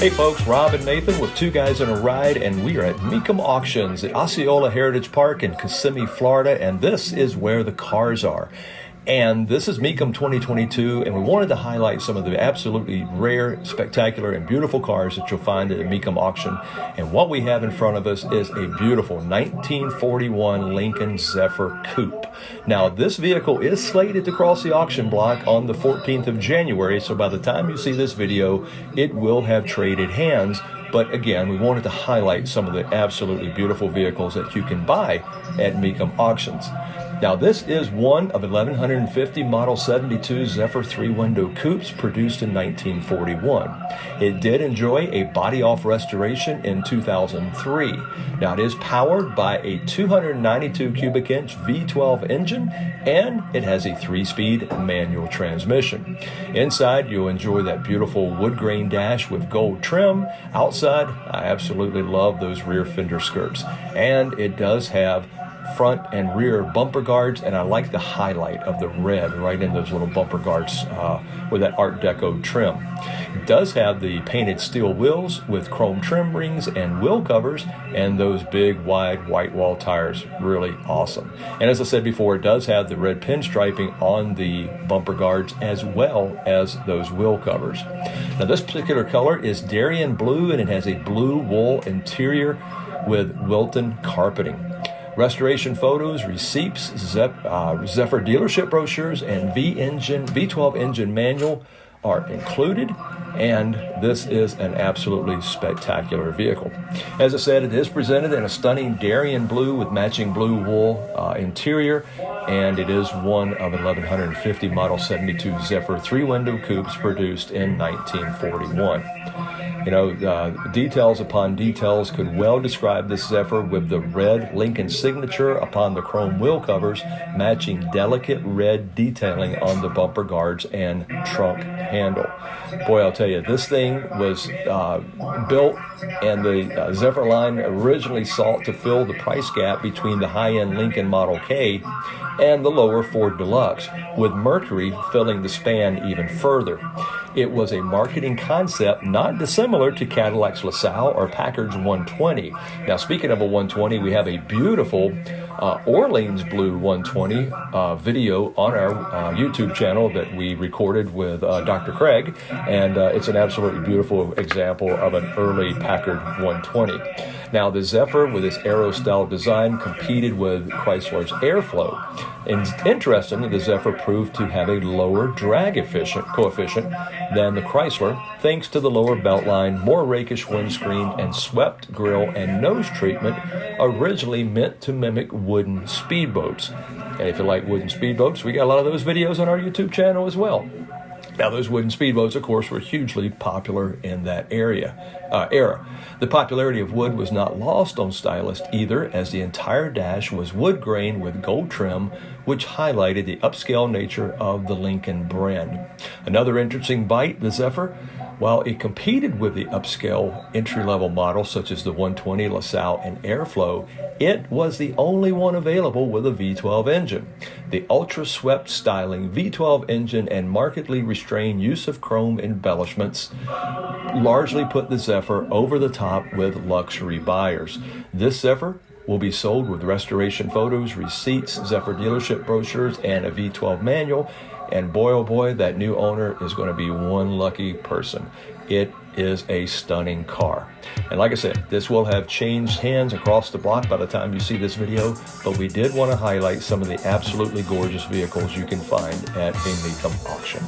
Hey folks, Rob and Nathan with Two Guys in a Ride, and we are at Mecum Auctions at Osceola Heritage Park in Kissimmee, Florida, and this is where the cars are. And this is Mecum 2022, and we wanted to highlight some of the absolutely rare, spectacular, and beautiful cars that you'll find at a Mecum auction. And what we have in front of us is a beautiful 1941 Lincoln Zephyr Coupe. Now, this vehicle is slated to cross the auction block on the 14th of January, so by the time you see this video, it will have traded hands. But again, we wanted to highlight some of the absolutely beautiful vehicles that you can buy at Mecum Auctions. Now, this is one of 1,150 Model 72 Zephyr 3-window coupes produced in 1941. It did enjoy a body-off restoration in 2003. Now, it is powered by a 292 cubic inch V12 engine, and it has a 3-speed manual transmission. Inside, you'll enjoy that beautiful wood grain dash with gold trim. Outside, I absolutely love those rear fender skirts. And it does have front and rear bumper guards, and I like the highlight of the red right in those little bumper guards with that Art Deco trim. It does have the painted steel wheels with chrome trim rings and wheel covers, and those big wide white wall tires. Really awesome. And as I said before, it does have the red pinstriping on the bumper guards as well as those wheel covers. Now, this particular color is Darian Blue, and it has a blue wool interior with Wilton carpeting. Restoration photos, receipts, Zephyr dealership brochures, and V12 engine manual are included, and this is an absolutely spectacular vehicle. As I said, it is presented in a stunning Darian Blue with matching blue wool interior, and it is one of 1,150 Model 72 Zephyr 3-window coupes produced in 1941. You know, details upon details could well describe this Zephyr, with the red Lincoln signature upon the chrome wheel covers, matching delicate red detailing on the bumper guards and trunk handle. Boy, I'll tell you, this thing was built, and the Zephyr line originally sought to fill the price gap between the high-end Lincoln Model K and the lower Ford Deluxe, with Mercury filling the span even further. It was a marketing concept not dissimilar to Cadillac's LaSalle or Packard's 120. Now, speaking of a 120, we have a beautiful Orleans Blue 120 video on our YouTube channel that we recorded with Dr. Craig, and it's an absolutely beautiful example of an early Packard 120. Now, the Zephyr, with its aero-style design, competed with Chrysler's Airflow. And interestingly, the Zephyr proved to have a lower drag coefficient than the Chrysler, thanks to the lower beltline, more rakish windscreen, and swept grille and nose treatment, originally meant to mimic wooden speedboats. And if you like wooden speedboats, we got a lot of those videos on our YouTube channel as well. Now, those wooden speedboats, of course, were hugely popular in that era. The popularity of wood was not lost on stylists either, as the entire dash was wood grain with gold trim, which highlighted the upscale nature of the Lincoln brand. Another interesting bite, the Zephyr, while it competed with the upscale entry-level models such as the 120, LaSalle, and Airflow, it was the only one available with a V12 engine. The ultra-swept styling V12 engine and markedly restrained use of chrome embellishments largely put the Zephyr over the top with luxury buyers. This Zephyr will be sold with restoration photos, receipts, Zephyr dealership brochures, and a V12 manual. And boy, oh boy, that new owner is going to be one lucky person. It is a stunning car. And like I said, this will have changed hands across the block by the time you see this video, but we did want to highlight some of the absolutely gorgeous vehicles you can find at a Mecum auction.